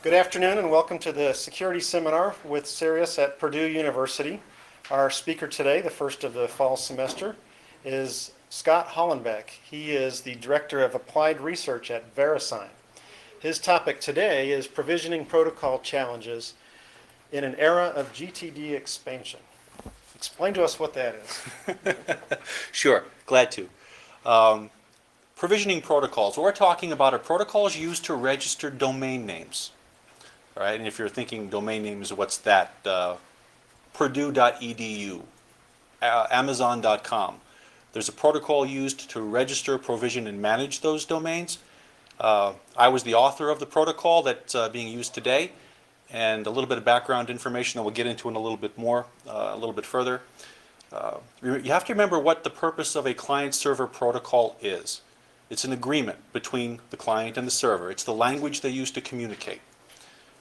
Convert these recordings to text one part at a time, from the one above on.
Good afternoon and welcome to the Security Seminar with CERIAS at Purdue University. Our speaker today, the first of the fall semester, is Scott Hollenbeck. He is the Director of Applied Research at VeriSign. His topic today is provisioning protocol challenges in an era of GTD expansion. Explain to us what that is. Sure, glad to. Provisioning protocols. What we're talking about are protocols used to register domain names. All right, and if you're thinking domain names, what's that? Purdue.edu, Amazon.com. There's a protocol used to register, provision, and manage those domains. I was the author of the protocol that's being used today, and a little bit of background information that we'll get into in a little bit more, a little bit further. You have to remember what the purpose of a client-server protocol is. It's an agreement between the client and the server. It's the language they use to communicate,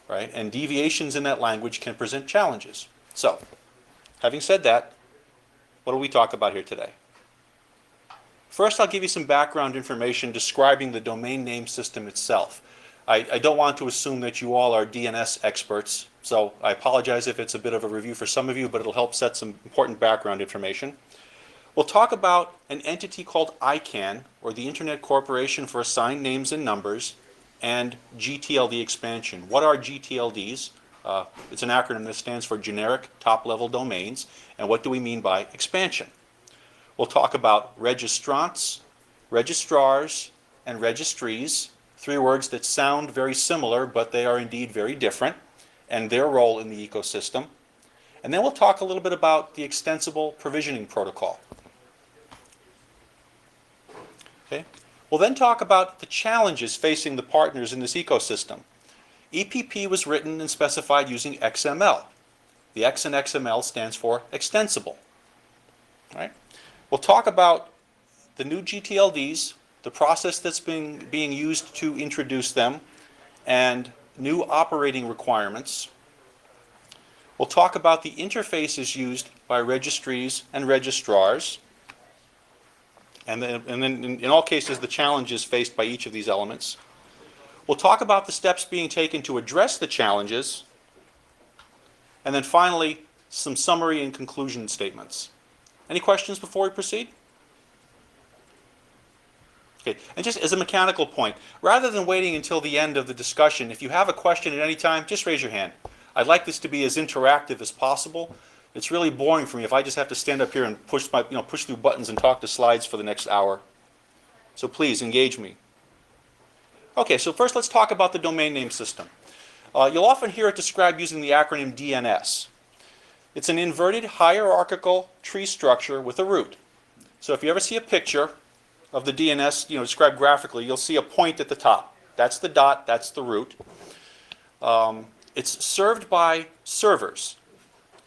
right? And deviations in that language can present challenges. So, having said that, what will we talk about here today? First, I'll give you some background information describing the domain name system itself. I don't want to assume that you all are DNS experts, so I apologize if it's a bit of a review for some of you, but it'll help set some important background information. We'll talk about an entity called ICANN, or the Internet Corporation for Assigned Names and Numbers, and gTLD expansion. What are gTLDs? It's an acronym that stands for Generic Top-Level Domains, and what do we mean by expansion? We'll talk about registrants, registrars, and registries, three words that sound very similar, but they are indeed very different, and their role in the ecosystem. And then we'll talk a little bit about the extensible provisioning protocol. Okay. We'll then talk about the challenges facing the partners in this ecosystem. EPP was written and specified using XML. The X in XML stands for extensible. All right. We'll talk about the new gTLDs, the process that's being used to introduce them, and new operating requirements. We'll talk about the interfaces used by registries and registrars, and then in all cases the challenges faced by each of these elements. We'll talk about the steps being taken to address the challenges, and then finally some summary and conclusion statements. Any questions before we proceed? Okay. And just as a mechanical point, rather than waiting until the end of the discussion, if you have a question at any time, just raise your hand. I'd like this to be as interactive as possible. It's really boring for me if I just have to stand up here and push through buttons and talk to slides for the next hour. So please engage me. Okay, so first let's talk about the domain name system. You'll often hear it described using the acronym DNS. It's an inverted hierarchical tree structure with a root. So if you ever see a picture of the DNS, described graphically, you'll see a point at the top. That's the dot, that's the root. It's served by servers.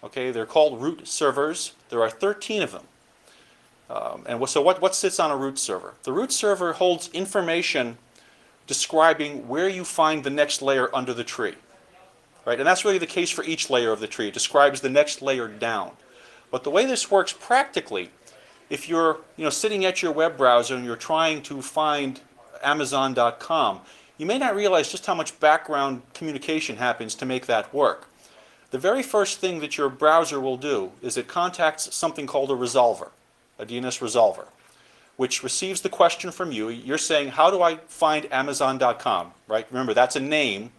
Okay, they're called root servers. There are 13 of them. So what sits on a root server? The root server holds information describing where you find the next layer under the tree. Right? And that's really the case for each layer of the tree. It describes the next layer down. But the way this works practically, if you're sitting at your web browser and you're trying to find Amazon.com, you may not realize just how much background communication happens to make that work. The very first thing that your browser will do is it contacts something called a resolver, a DNS resolver, which receives the question from you. You're saying, how do I find Amazon.com? Right? Remember, that's a name.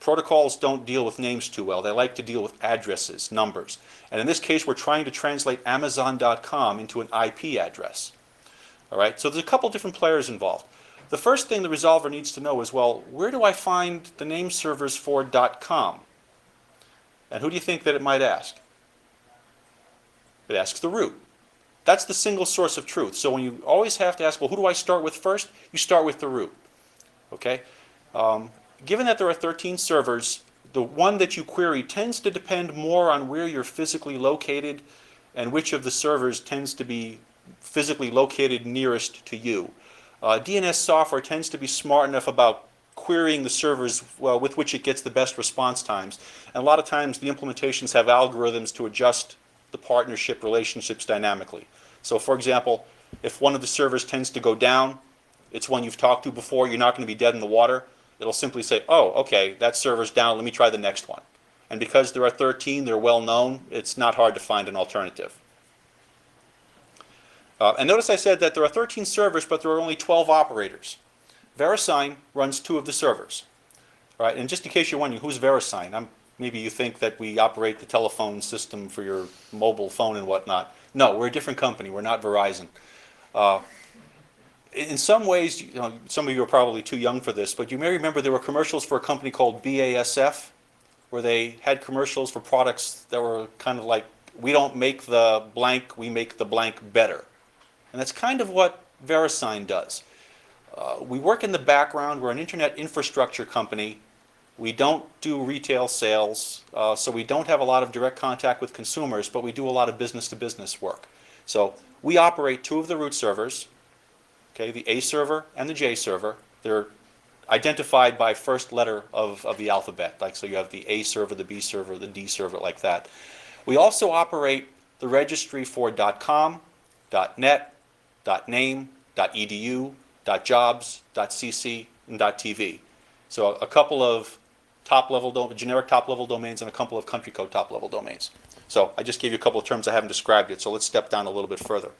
Protocols don't deal with names too well. They like to deal with addresses, numbers. And in this case, we're trying to translate Amazon.com into an IP address. All right? So there's a couple different players involved. The first thing the resolver needs to know is, well, where do I find the name servers for .com? And who do you think that it might ask? It asks the root. That's the single source of truth. So when you always have to ask, well, who do I start with first? You start with the root. Okay? Given that there are 13 servers, the one that you query tends to depend more on where you're physically located and which of the servers tends to be physically located nearest to you. DNS software tends to be smart enough about querying the servers with which it gets the best response times. And a lot of times the implementations have algorithms to adjust the partnership relationships dynamically. So for example, if one of the servers tends to go down, it's one you've talked to before, you're not going to be dead in the water. It'll simply say, oh, okay, that server's down, let me try the next one. And because there are 13, they're well known, it's not hard to find an alternative. And notice I said that there are 13 servers, but there are only 12 operators. VeriSign runs 2 of the servers. All right, and just in case you're wondering, who's VeriSign? Maybe you think that we operate the telephone system for your mobile phone and whatnot. No, we're a different company. We're not Verizon. In some ways, some of you are probably too young for this, but you may remember there were commercials for a company called BASF, where they had commercials for products that were kind of like, we don't make the blank, we make the blank better. And that's kind of what VeriSign does. We work in the background. We're an internet infrastructure company. We don't do retail sales, so we don't have a lot of direct contact with consumers, but we do a lot of business-to-business work. So we operate 2 of the root servers, okay, the A server and the J server. They're identified by first letter of the alphabet, like so you have the A server, the B server, the D server, like that. We also operate the registry for .com, .net, .name, .edu, .jobs, .cc, and .tv. So a couple of generic top-level domains and a couple of country code top-level domains. So I just gave you a couple of terms I haven't described yet, so let's step down a little bit further.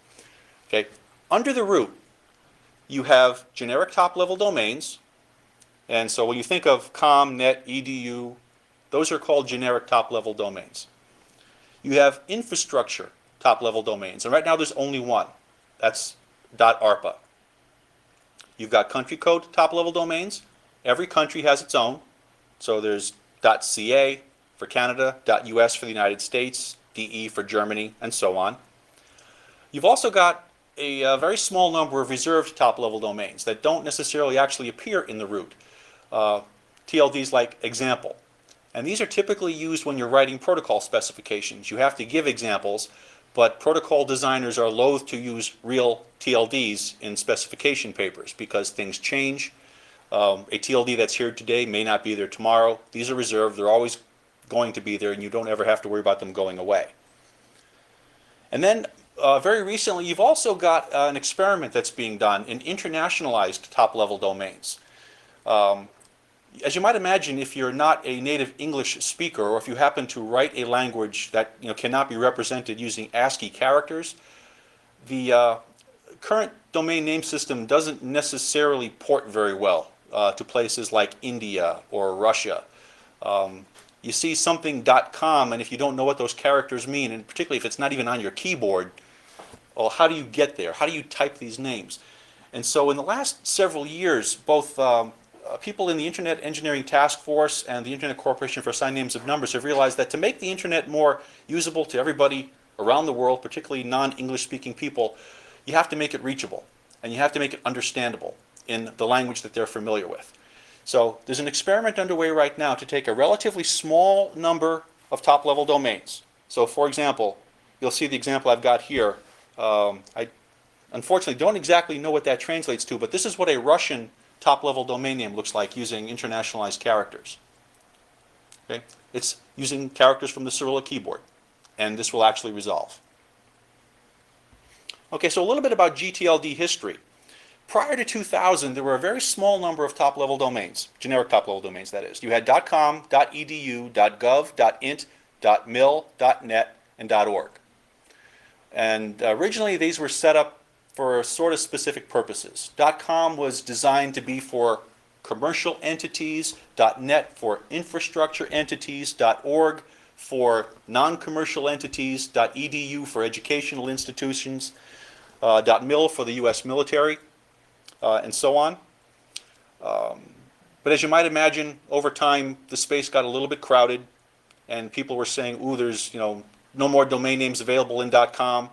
Okay, under the root, you have generic top-level domains, and so when you think of com, net, edu, those are called generic top-level domains. You have infrastructure top-level domains, and right now there's only one. That's .arpa. You've got country code top-level domains. Every country has its own. So there's .ca for Canada, .us for the United States, DE for Germany, and so on. You've also got a very small number of reserved top-level domains that don't necessarily actually appear in the root. TLDs like example. And these are typically used when you're writing protocol specifications. You have to give examples, but protocol designers are loath to use real TLDs in specification papers because things change. A TLD that's here today may not be there tomorrow. These are reserved. They're always going to be there, and you don't ever have to worry about them going away. And then very recently, you've also got an experiment that's being done in internationalized top-level domains. As you might imagine, if you're not a native English speaker, or if you happen to write a language that cannot be represented using ASCII characters, the current domain name system doesn't necessarily port very well to places like India or Russia. You see something .com, and if you don't know what those characters mean, and particularly if it's not even on your keyboard, well, how do you get there? How do you type these names? And so in the last several years, both people in the Internet Engineering Task Force and the Internet Corporation for Assigned Names of Numbers have realized that to make the Internet more usable to everybody around the world, particularly non-English speaking people, you have to make it reachable, and you have to make it understandable in the language that they're familiar with. So there's an experiment underway right now to take a relatively small number of top-level domains. So for example, you'll see the example I've got here. I unfortunately don't exactly know what that translates to, but this is what a Russian top-level domain name looks like using internationalized characters. Okay? It's using characters from the Cyrillic keyboard, and this will actually resolve. Okay, so a little bit about gTLD history. Prior to 2000, there were a very small number of top-level domains, generic top-level domains, that is. You had .com, .edu, .gov, .int, .mil, .net, and .org. And originally, these were set up for sort of specific purposes. .com was designed to be for commercial entities, .net for infrastructure entities, .org for non-commercial entities, .edu for educational institutions, .mil for the U.S. military, and so on. But as you might imagine, over time, the space got a little bit crowded, and people were saying, ooh, there's no more domain names available in .com,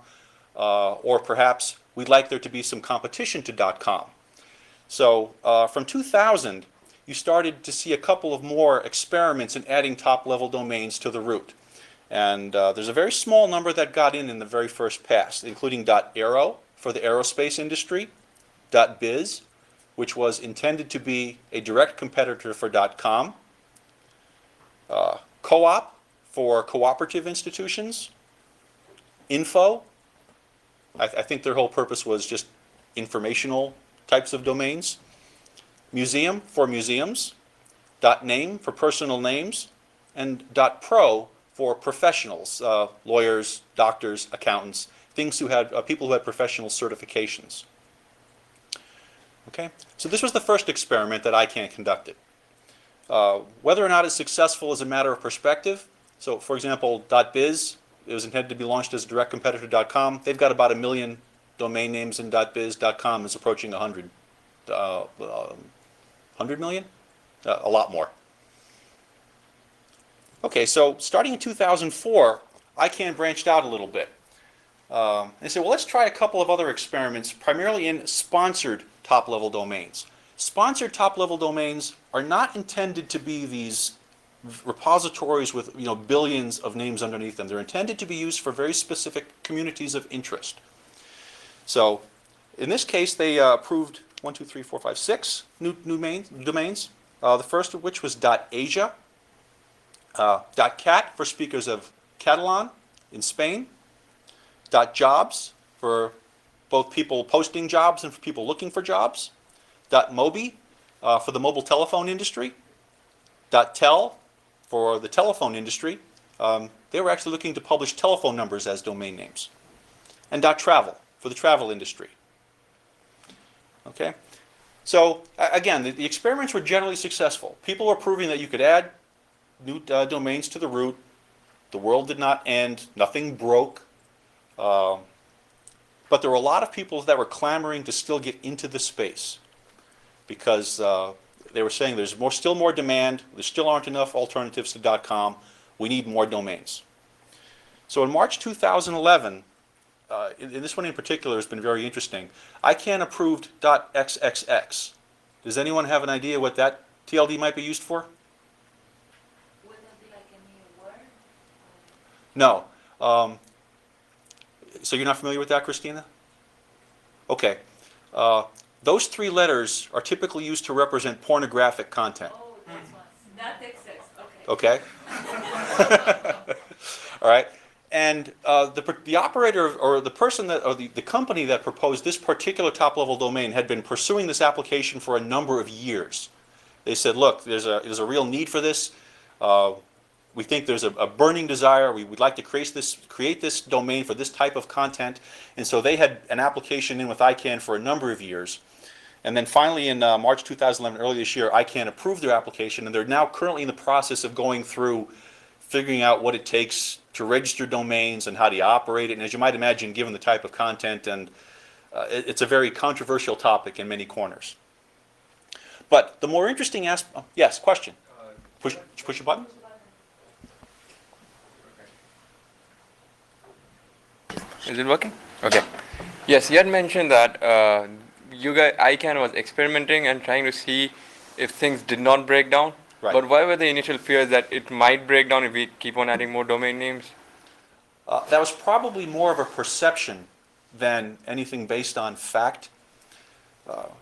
or perhaps we'd like there to be some competition to .com. So from 2000, you started to see a couple of more experiments in adding top-level domains to the root. And there's a very small number that got in the very first pass, including .aero for the aerospace industry, .biz, which was intended to be a direct competitor for .com, co-op for cooperative institutions, info, I think their whole purpose was just informational types of domains, museum for museums, .name for personal names, and .pro for professionals, lawyers, doctors, accountants, things who had people who had professional certifications. Okay, so this was the first experiment that ICANN conducted. Whether or not it's successful is a matter of perspective. So, for example, .biz, it was intended to be launched as a direct competitor to .com. They've got about 1 million domain names in .biz. .com is approaching 100 million? A lot more. Okay, so starting in 2004, ICANN branched out a little bit. They said, well, let's try a couple of other experiments, primarily in sponsored top-level domains. Sponsored top-level domains are not intended to be these repositories with billions of names underneath them. They're intended to be used for very specific communities of interest. So in this case, they approved 1, 2, 3, 4, 5, 6 new domains. The first of which was .asia, .cat for speakers of Catalan in Spain, .jobs for both people posting jobs and for people looking for jobs, .mobi for the mobile telephone industry, .tel for the telephone industry. They were actually looking to publish telephone numbers as domain names, and .travel for the travel industry. Okay, so again, the experiments were generally successful. People were proving that you could add new domains to the root. The world did not end. Nothing broke. But there were a lot of people that were clamoring to still get into the space because they were saying there's still more demand. There still aren't enough alternatives to .com. We need more domains. So in March 2011, and this one in particular has been very interesting, ICANN approved .xxx. Does anyone have an idea what that TLD might be used for? Would that be like a new word? No. So you're not familiar with that, Christina? Okay. Those 3 letters are typically used to represent pornographic content. Oh, that's one. That exists. Okay. Okay? All right. And the operator or the person that, or the company that proposed this particular top-level domain had been pursuing this application for a number of years. They said, look, there's a real need for this. We think there's a burning desire. We would like to create this domain for this type of content. And so they had an application in with ICANN for a number of years. And then finally in March 2011, early this year, ICANN approved their application, and they're now currently in the process of going through figuring out what it takes to register domains and how to operate it. And as you might imagine, given the type of content, and it's a very controversial topic in many corners. But the more interesting aspect, yes, question. Push a button. Is it working? Okay. Yes, you had mentioned that ICANN was experimenting and trying to see if things did not break down. Right. But why were the initial fears that it might break down if we keep on adding more domain names? That was probably more of a perception than anything based on fact.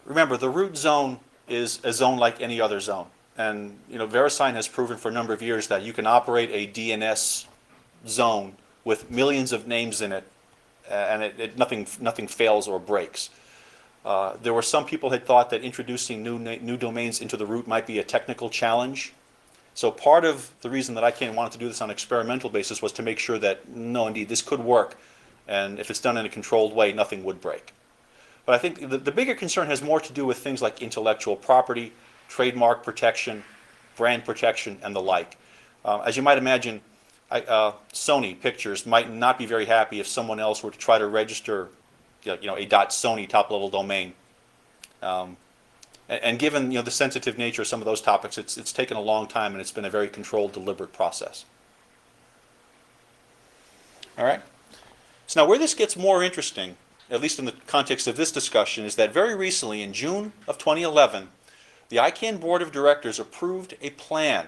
Remember, the root zone is a zone like any other zone. And VeriSign has proven for a number of years that you can operate a DNS zone with millions of names in it, and nothing fails or breaks. There were some people had thought that introducing new domains into the root might be a technical challenge. So part of the reason that ICANN wanted to do this on an experimental basis was to make sure that, no, indeed, this could work, and if it's done in a controlled way, nothing would break. But I think the bigger concern has more to do with things like intellectual property, trademark protection, brand protection, and the like. As you might imagine, Sony Pictures might not be very happy if someone else were to try to register a .sony top-level domain. And given the sensitive nature of some of those topics, it's taken a long time, and it's been a very controlled, deliberate process. All right. So now where this gets more interesting, at least in the context of this discussion, is that very recently, in June of 2011, the ICANN Board of Directors approved a plan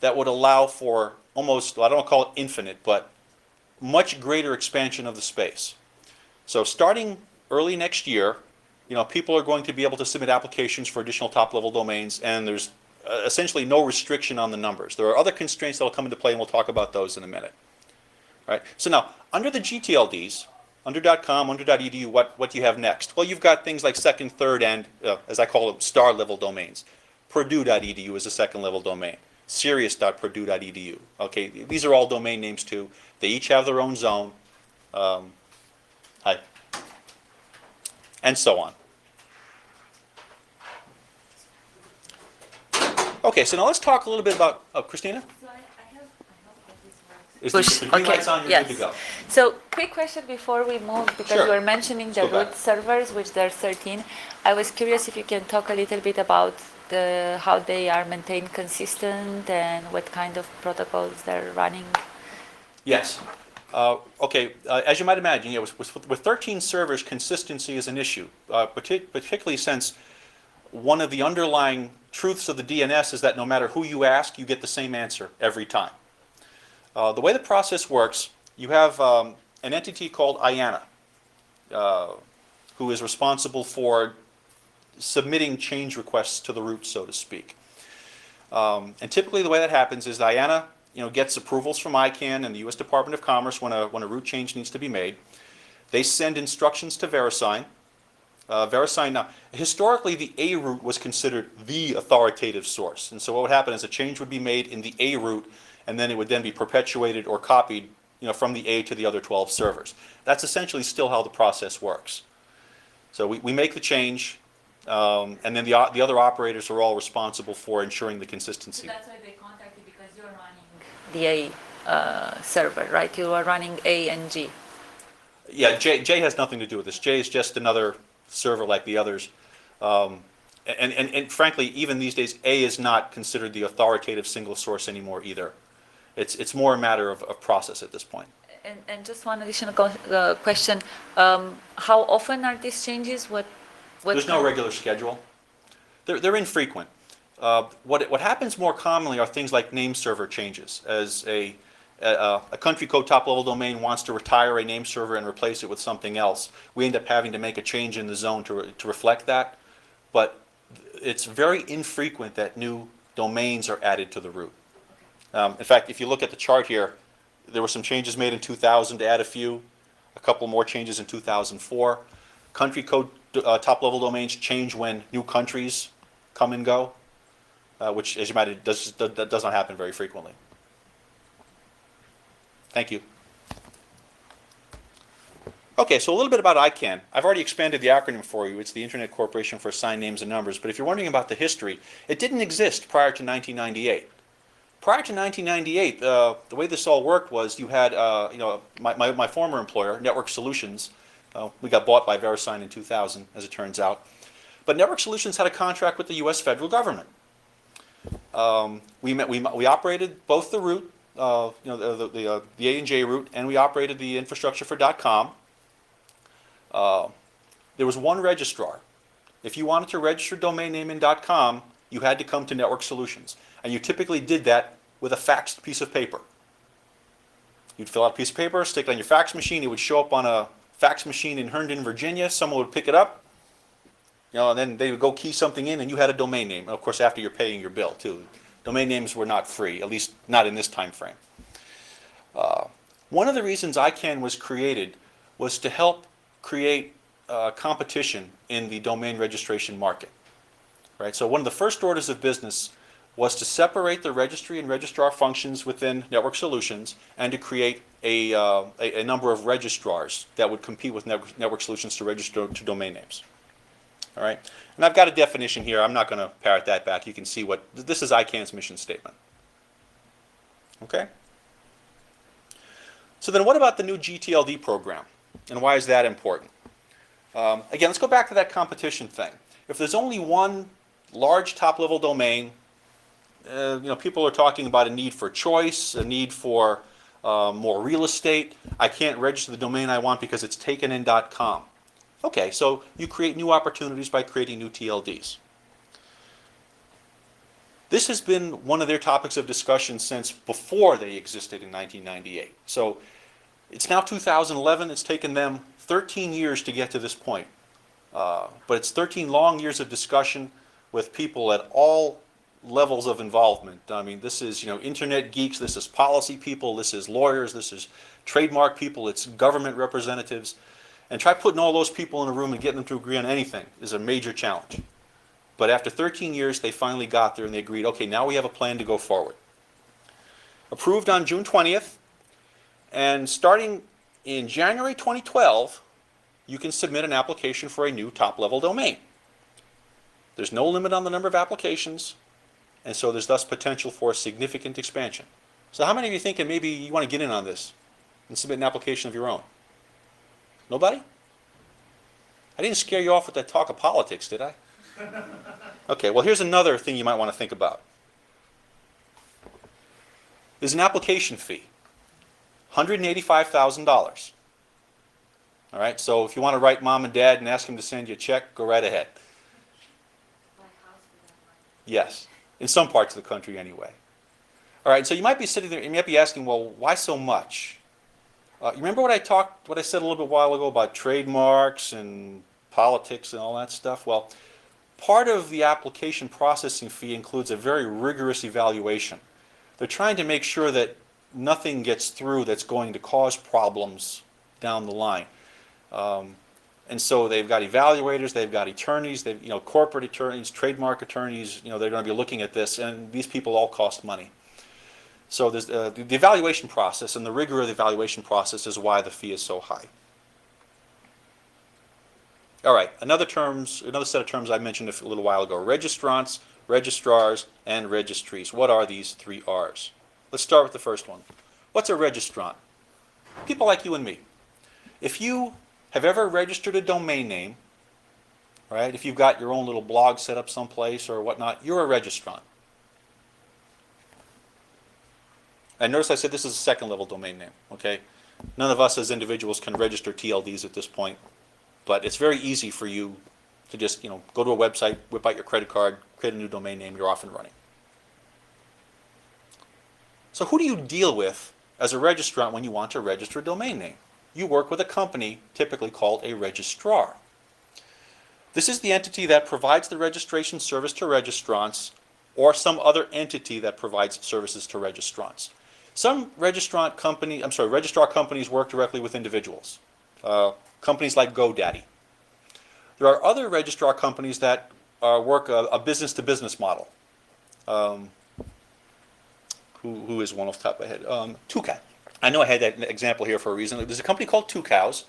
that would allow for almost, I don't want to call it infinite, but much greater expansion of the space. So starting early next year, people are going to be able to submit applications for additional top-level domains, and there's essentially no restriction on the numbers. There are other constraints that will come into play, and we'll talk about those in a minute. All right. So now, under the gTLDs, under .com, under .edu, what do you have next? Well, you've got things like second, third, and, as I call them, star-level domains. Purdue.edu is a second level domain. CERIAS.purdue.edu. Okay, these are all domain names too. They each have their own zone. Hi. And so on. Okay, so now let's talk a little bit about, Christina? So I hope this works. Is Push, the green okay, light's on, you're yes. good to go. So, quick question before we move, because Sure. you were mentioning the Let's go root back. servers, which there are 13. I was curious if you can talk a little bit about how they are maintained consistent and what kind of protocols they're running. Yes. Okay, as you might imagine, with 13 servers, consistency is an issue, particularly since one of the underlying truths of the DNS is that no matter who you ask, you get the same answer every time. The way the process works, you have an entity called IANA, who is responsible for submitting change requests to the root, so to speak. And typically the way that happens is IANA gets approvals from ICANN and the U.S. Department of Commerce when a root change needs to be made. They send instructions to VeriSign. VeriSign, now, historically the A root was considered the authoritative source. And so what would happen is a change would be made in the A root, and then it would then be perpetuated or copied from the A to the other 12 servers. That's essentially still how the process works. So we make the change, and then the other operators are all responsible for ensuring the So consistency. that's why they contacted, because you're running. The A server, right? You are running A and G. Yeah, J has nothing to do with this. J is just another server like the others. And frankly, even these days, A is not considered the authoritative single source anymore either. It's more a matter of process at this point. And just one additional question. How often are these changes? What There's no regular schedule. They're infrequent. What happens more commonly are things like name server changes. As a country code top-level domain wants to retire a name server and replace it with something else, we end up having to make a change in the zone to reflect that. But it's very infrequent that new domains are added to the root. In fact, if you look at the chart here, there were some changes made in 2000 to add a couple more changes in 2004. Country code top-level domains change when new countries come and go, which, as you might, that does not happen very frequently. Thank you. Okay, so a little bit about ICANN. I've already expanded the acronym for you. It's the Internet Corporation for Assigned Names and Numbers. But if you're wondering about the history, it didn't exist prior to 1998. Prior to 1998, the way this all worked was you had, my former employer, Network Solutions. We got bought by VeriSign in 2000, as it turns out. But Network Solutions had a contract with the U.S. federal government. We operated both the root, the A and J root, and we operated the infrastructure for .com. There was one registrar. If you wanted to register a domain name in .com, you had to come to Network Solutions. And you typically did that with a faxed piece of paper. You'd fill out a piece of paper, stick it on your fax machine. It would show up on a fax machine in Herndon, Virginia. Someone would pick it up, and then they would go key something in, and you had a domain name. And of course, after you're paying your bill, too. Domain names were not free, at least not in this time frame. One of the reasons ICANN was created was to help create competition in the domain registration market. Right? So one of the first orders of business was to separate the registry and registrar functions within Network Solutions and to create a number of registrars that would compete with Network Solutions to register to domain names. All right? And I've got a definition here. I'm not going to parrot that back. You can see this is ICANN's mission statement. Okay? So then what about the new gTLD program? And why is that important? Again, let's go back to that competition thing. If there's only one large top-level domain, people are talking about a need for choice, a need for more real estate. I can't register the domain I want because it's taken in .com. Okay, so you create new opportunities by creating new TLDs. This has been one of their topics of discussion since before they existed in 1998. So it's now 2011. It's taken them 13 years to get to this point. But it's 13 long years of discussion with people at all levels of involvement. I mean, this is, internet geeks, this is policy people, this is lawyers, this is trademark people, it's government representatives. And try putting all those people in a room and getting them to agree on anything is a major challenge. But after 13 years, they finally got there and they agreed, okay, now we have a plan to go forward. Approved on June 20th, and starting in January 2012, you can submit an application for a new top-level domain. There's no limit on the number of applications, and so there's thus potential for significant expansion. So how many of you thinking maybe you want to get in on this and submit an application of your own? Nobody? I didn't scare you off with that talk of politics, did I? Okay, well here's another thing you might want to think about. There's an application fee, $185,000. All right, so if you want to write mom and dad and ask them to send you a check, go right ahead. Buy a house with that money. Yes, in some parts of the country anyway. All right, so you might be sitting there and you might be asking, well, why so much? You remember what I said a little bit while ago about trademarks and politics and all that stuff? Well, part of the application processing fee includes a very rigorous evaluation. They're trying to make sure that nothing gets through that's going to cause problems down the line. And so they've got evaluators, they've got attorneys, they've, corporate attorneys, trademark attorneys, they're going to be looking at this, and these people all cost money. So there's, the evaluation process and the rigor of the evaluation process is why the fee is so high. All right, another set of terms I mentioned a little while ago: registrants, registrars, and registries. What are these three R's? Let's start with the first one. What's a registrant? People like you and me. If you have ever registered a domain name, right? If you've got your own little blog set up someplace or whatnot, you're a registrant. And notice I said this is a second level domain name, okay? None of us as individuals can register TLDs at this point, but it's very easy for you to just, go to a website, whip out your credit card, create a new domain name, you're off and running. So who do you deal with as a registrant when you want to register a domain name? You work with a company typically called a registrar. This is the entity that provides the registration service to registrants or some other entity that provides services to registrants. Some registrar companies work directly with individuals, companies like GoDaddy. There are other registrar companies that work a business-to-business model. Who is one off the top of my head? Two Cows. I know I had that example here for a reason. There's a company called Two Cows,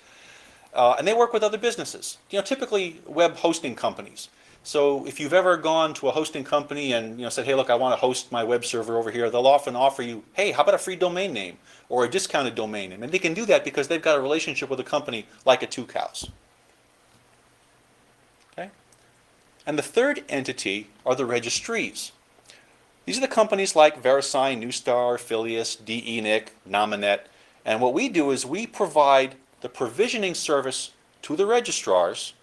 and they work with other businesses. Typically web hosting companies. So if you've ever gone to a hosting company and said, hey, look, I want to host my web server over here, they'll often offer you, hey, how about a free domain name or a discounted domain name? And they can do that because they've got a relationship with a company like a Two Cows. Okay? And the third entity are the registries. These are the companies like VeriSign, Neustar, Filius, DENIC, Nominet. And what we do is we provide the provisioning service to the registrars.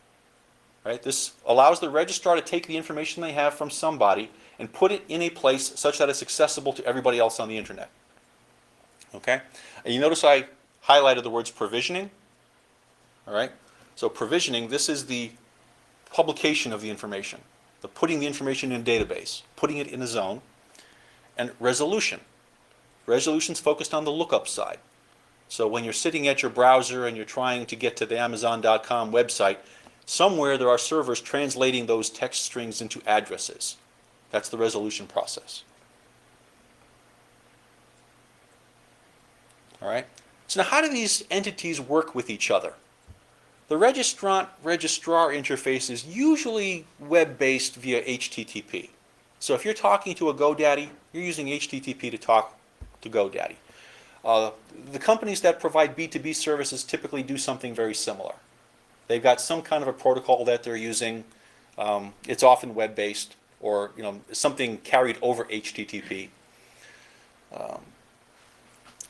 Right? This allows the registrar to take the information they have from somebody and put it in a place such that it's accessible to everybody else on the internet. Okay? And you notice I highlighted the words provisioning. All right? So provisioning, this is the publication of the information, the putting the information in a database, putting it in a zone. And resolution. Resolution's focused on the lookup side. So when you're sitting at your browser and you're trying to get to the Amazon.com website, somewhere there are servers translating those text strings into addresses. That's the resolution process. All right? So now how do these entities work with each other? The registrant-registrar interface is usually web-based via HTTP. So if you're talking to a GoDaddy, you're using HTTP to talk to GoDaddy. The companies that provide B2B services typically do something very similar. They've got some kind of a protocol that they're using. It's often web-based or something carried over HTTP.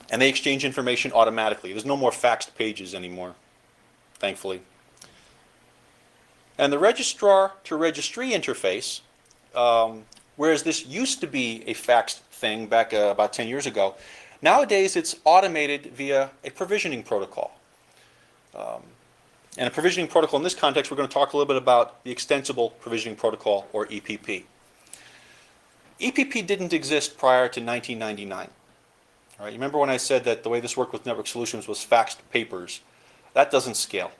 And they exchange information automatically. There's no more faxed pages anymore, thankfully. And the registrar-to-registry interface, whereas this used to be a faxed thing back about 10 years ago, nowadays it's automated via a provisioning protocol. And a provisioning protocol in this context, we're going to talk a little bit about the Extensible Provisioning Protocol, or EPP. EPP didn't exist prior to 1999. All right, you remember when I said that the way this worked with network solutions was faxed papers? That doesn't scale.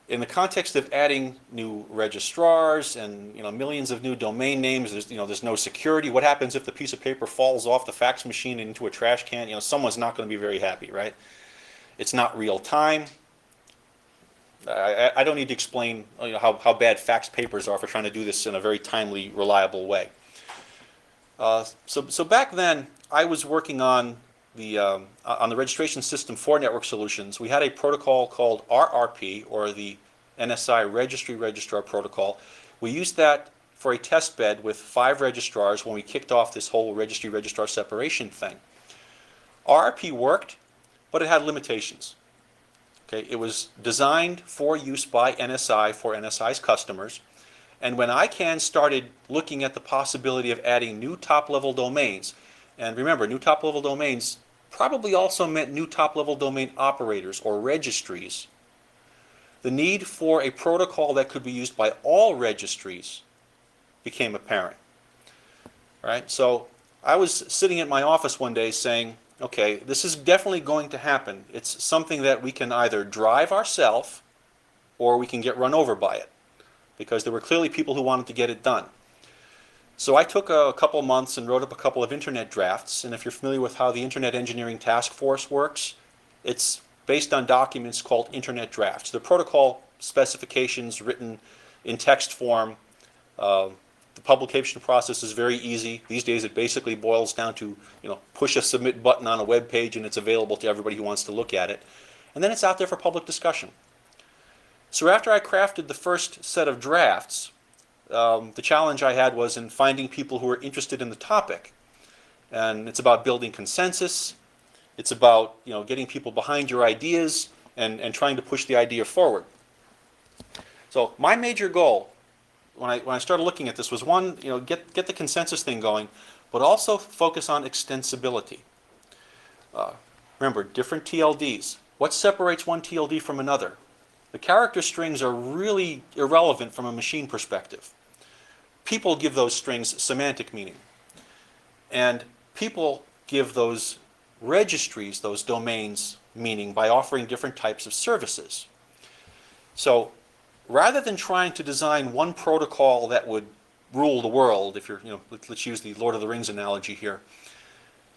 in the context of adding new registrars and millions of new domain names, there's no security. What happens if the piece of paper falls off the fax machine into a trash can? Someone's not going to be very happy, right? It's not real time. I don't need to explain how bad fax papers are for trying to do this in a very timely, reliable way. So back then, I was working on the registration system for network solutions. We had a protocol called RRP, or the NSI Registry Registrar Protocol. We used that for a test bed with 5 registrars when we kicked off this whole registry registrar separation thing. RRP worked, but it had limitations. Okay, it was designed for use by NSI for NSI's customers, and when ICANN started looking at the possibility of adding new top-level domains, and remember, new top-level domains probably also meant new top-level domain operators or registries, the need for a protocol that could be used by all registries became apparent. All right, so I was sitting at my office one day saying, okay, this is definitely going to happen. It's something that we can either drive ourselves or we can get run over by it, because there were clearly people who wanted to get it done. So I took a couple months and wrote up a couple of internet drafts, and if you're familiar with how the Internet Engineering Task Force works, it's based on documents called internet drafts. The protocol specifications written in text form. The publication process is very easy. These days it basically boils down to, push a submit button on a web page and it's available to everybody who wants to look at it. And then it's out there for public discussion. So after I crafted the first set of drafts, the challenge I had was in finding people who were interested in the topic. And it's about building consensus. It's about, getting people behind your ideas and trying to push the idea forward. So my major goal when I started looking at this was, one, get the consensus thing going, but also focus on extensibility. Remember, different TLDs. What separates one TLD from another? The character strings are really irrelevant from a machine perspective. People give those strings semantic meaning. And people give those registries, those domains, meaning by offering different types of services. So rather than trying to design one protocol that would rule the world, if you're, let's use the Lord of the Rings analogy here,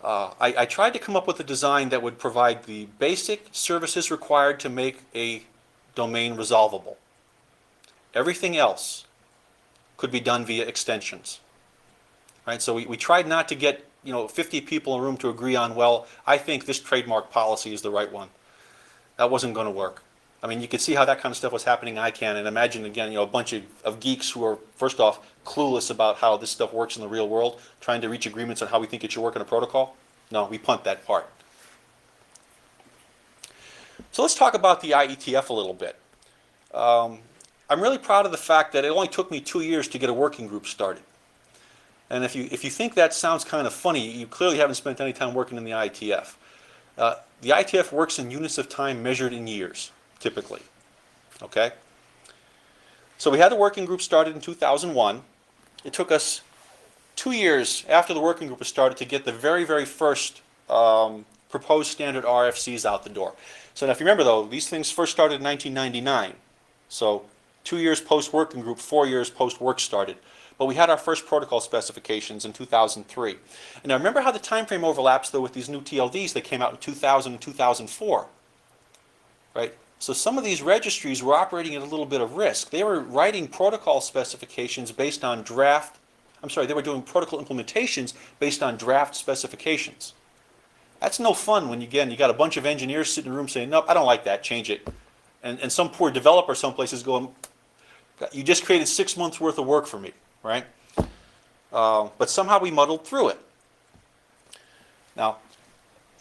I tried to come up with a design that would provide the basic services required to make a domain resolvable. Everything else could be done via extensions. Right? So we tried not to get 50 people in a room to agree on, well, I think this trademark policy is the right one. That wasn't going to work. I mean, you could see how that kind of stuff was happening in ICANN, and imagine, again, a bunch of geeks who are, first off, clueless about how this stuff works in the real world, trying to reach agreements on how we think it should work in a protocol. No, we punt that part. So let's talk about the IETF a little bit. I'm really proud of the fact that it only took me 2 years to get a working group started. And if you think that sounds kind of funny, you clearly haven't spent any time working in the IETF. The IETF works in units of time measured in years, typically. Okay? So we had the working group started in 2001. It took us 2 years after the working group was started to get the very, very first proposed standard RFCs out the door. So now if you remember, though, these things first started in 1999. So 2 years post-working group, 4 years post-work started. But we had our first protocol specifications in 2003. And now remember how the time frame overlaps, though, with these new TLDs that came out in 2000 and 2004. Right? So some of these registries were operating at a little bit of risk. They were writing protocol specifications based on they were doing protocol implementations based on draft specifications. That's no fun when, again, you got a bunch of engineers sitting in a room saying, nope, I don't like that, change it. And some poor developer someplace is going, you just created 6 months worth of work for me, right? But somehow we muddled through it. Now,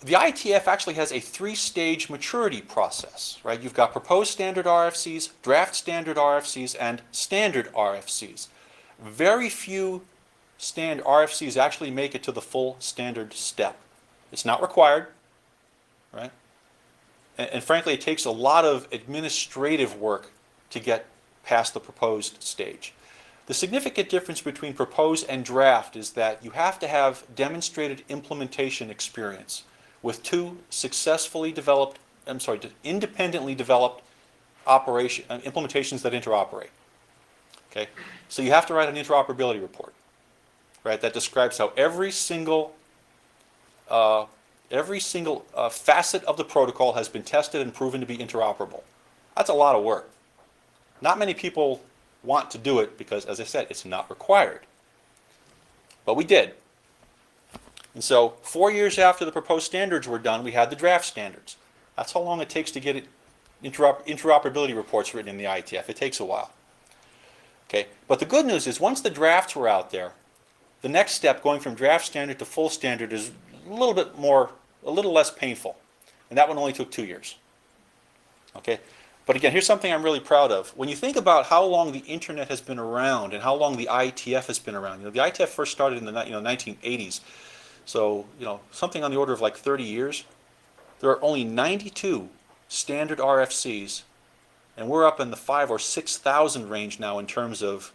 the IETF actually has a 3-stage maturity process, right? You've got proposed standard RFCs, draft standard RFCs, and standard RFCs. Very few standard RFCs actually make it to the full standard step. It's not required, right? And frankly, it takes a lot of administrative work to get past the proposed stage. The significant difference between propose and draft is that you have to have demonstrated implementation experience with 2 independently developed implementations that interoperate. Okay, so you have to write an interoperability report, right? That describes how every single facet of the protocol has been tested and proven to be interoperable. That's a lot of work. Not many people want to do it because, as I said, it's not required. But we did. And so 4 years after the proposed standards were done, we had the draft standards. That's how long it takes to get interoperability reports written in the IETF. It takes a while. Okay, but the good news is once the drafts were out there, the next step, going from draft standard to full standard, is a little less painful. And that one only took 2 years. Okay, but again, here's something I'm really proud of. When you think about how long the internet has been around and how long the IETF has been around, the IETF first started in the 1980s, so something on the order of like 30 years. There are only 92 standard RFCs, and we're up in the 5,000 or 6,000 range now in terms of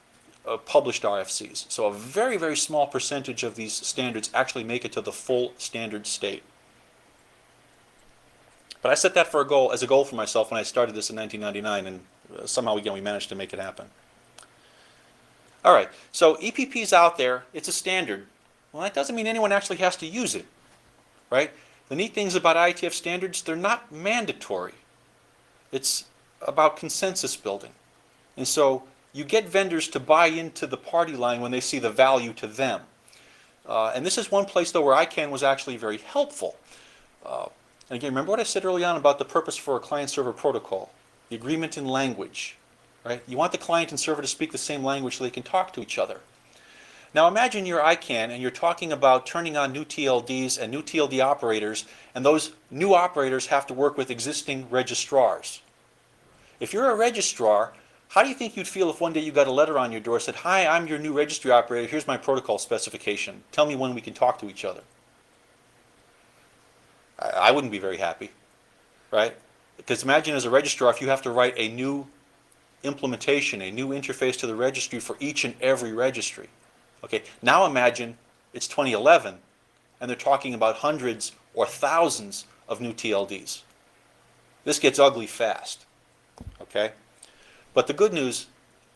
published RFCs. So a very, very small percentage of these standards actually make it to the full standard state. But I set that as a goal for myself when I started this in 1999, and somehow we managed to make it happen. All right, so EPP's out there. It's a standard. Well, that doesn't mean anyone actually has to use it, right? The neat things about IETF standards, they're not mandatory. It's about consensus building. And so you get vendors to buy into the party line when they see the value to them. And this is one place, though, where ICANN was actually very helpful. And again, remember what I said early on about the purpose for a client-server protocol, the agreement in language, right? You want the client and server to speak the same language so they can talk to each other. Now imagine you're ICANN and you're talking about turning on new TLDs and new TLD operators, and those new operators have to work with existing registrars. If you're a registrar, how do you think you'd feel if one day you got a letter on your door that said, "Hi, I'm your new registry operator, here's my protocol specification. Tell me when we can talk to each other"? I wouldn't be very happy, right? Because imagine as a registrar, if you have to write a new implementation, a new interface to the registry for each and every registry. Okay, now imagine it's 2011 and they're talking about hundreds or thousands of new TLDs. This gets ugly fast, okay? But the good news,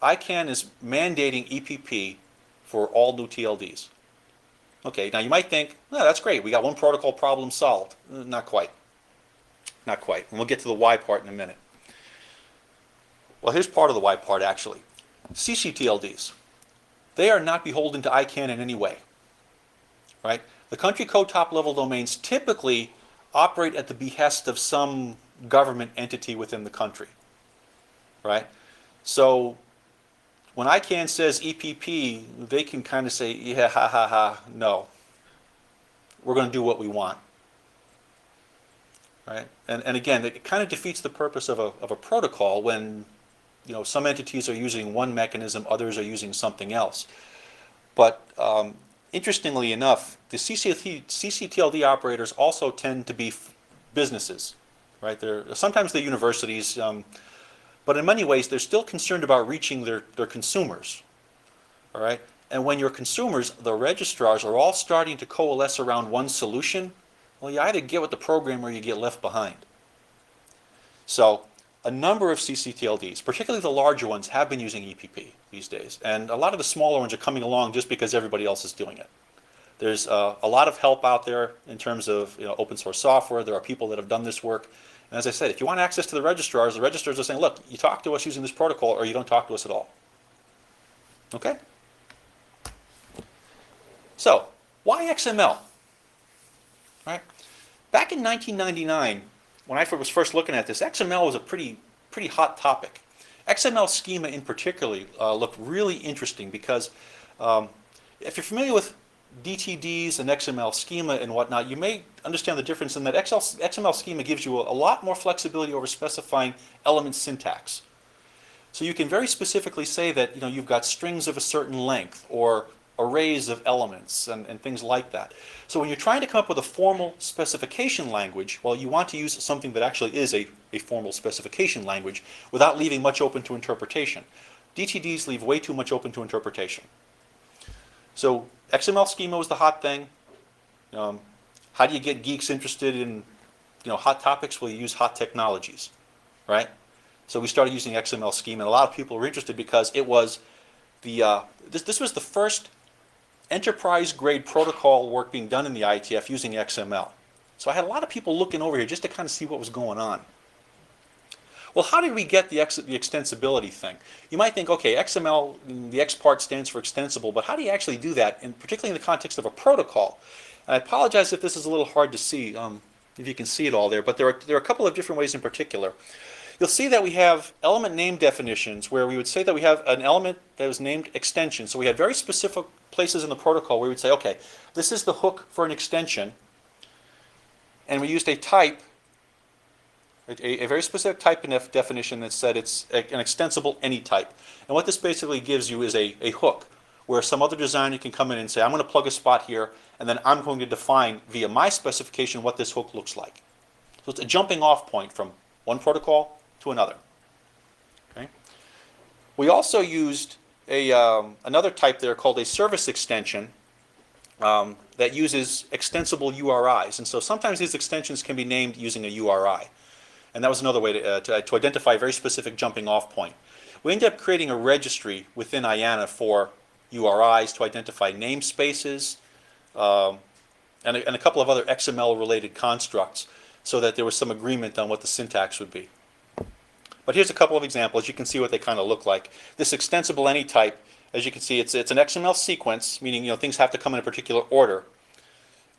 ICANN is mandating EPP for all new TLDs. Okay, now you might think, "Oh, that's great, we got one protocol problem solved." Not quite. Not quite. And we'll get to the why part in a minute. Well, here's part of the why part, actually. CCTLDs. They are not beholden to ICANN in any way, right? The country code top-level domains typically operate at the behest of some government entity within the country, right? So when ICANN says EPP, they can kind of say, "Yeah, ha, ha, ha, no. We're going to do what we want," right? And again, it kind of defeats the purpose of a protocol when some entities are using one mechanism, others are using something else. But interestingly enough, the CCTLD operators also tend to be businesses, right? Sometimes they're universities, but in many ways they're still concerned about reaching their consumers, all right? And when your consumers, the registrars, are all starting to coalesce around one solution, well, you either get with the program or you get left behind. So a number of CCTLDs, particularly the larger ones, have been using EPP these days. And a lot of the smaller ones are coming along just because everybody else is doing it. There's a lot of help out there in terms of open source software. There are people that have done this work. And as I said, if you want access to the registrars are saying, "Look, you talk to us using this protocol or you don't talk to us at all." Okay? So, why XML? Right? Back in 1999, when I was first looking at this, XML was a pretty hot topic. XML schema in particular looked really interesting because if you're familiar with DTDs and XML schema and whatnot, you may understand the difference in that XML schema gives you a lot more flexibility over specifying element syntax. So you can very specifically say that you've got strings of a certain length or arrays of elements and things like that. So when you're trying to come up with a formal specification language, well, you want to use something that actually is a formal specification language without leaving much open to interpretation. DTDs leave way too much open to interpretation. So XML schema was the hot thing. How do you get geeks interested in hot topics? Well, you use hot technologies, right? So we started using XML schema, and a lot of people were interested because it was this was the first enterprise-grade protocol work being done in the IETF using XML. So I had a lot of people looking over here just to kind of see what was going on. Well, how did we get the extensibility thing? You might think, okay, XML, the X part stands for extensible, but how do you actually do that, and particularly in the context of a protocol? And I apologize if this is a little hard to see, if you can see it all there, but there are a couple of different ways in particular. You'll see that we have element name definitions where we would say that we have an element that was named extension. So we had very specific places in the protocol where we would say, okay, this is the hook for an extension, and we used a type, a very specific type definition that said it's an extensible any type. And what this basically gives you is a hook where some other designer can come in and say, I'm going to plug a spot here, and then I'm going to define via my specification what this hook looks like. So it's a jumping off point from one protocol to another. Okay? We also used another type there called a service extension that uses extensible URIs. And so sometimes these extensions can be named using a URI. And that was another way to identify a very specific jumping off point. We ended up creating a registry within IANA for URIs to identify namespaces and a couple of other XML related constructs so that there was some agreement on what the syntax would be. But here's a couple of examples. You can see what they kind of look like. This extensible any type, as you can see, it's an XML sequence, meaning things have to come in a particular order.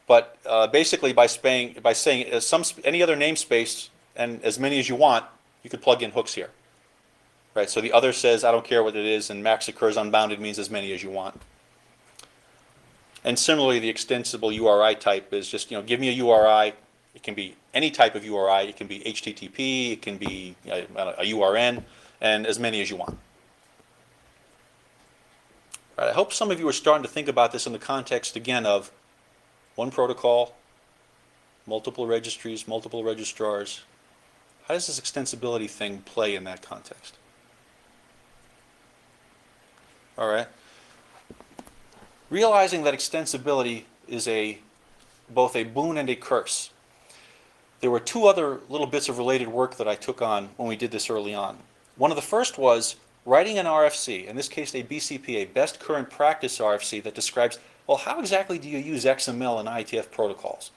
But basically, by saying any other namespace and as many as you want, you could plug in hooks here. Right? So the other says, I don't care what it is, and max occurs unbounded means as many as you want. And similarly, the extensible URI type is just, give me a URI. It can be any type of URI. It can be HTTP. It can be a URN, and as many as you want. Right, I hope some of you are starting to think about this in the context, again, of one protocol, multiple registries, multiple registrars. How does this extensibility thing play in that context? All right. Realizing that extensibility is both a boon and a curse. There were two other little bits of related work that I took on when we did this early on. One of the first was writing an RFC, in this case a BCP, a best current practice RFC that describes, well, how exactly do you use XML and IETF protocols?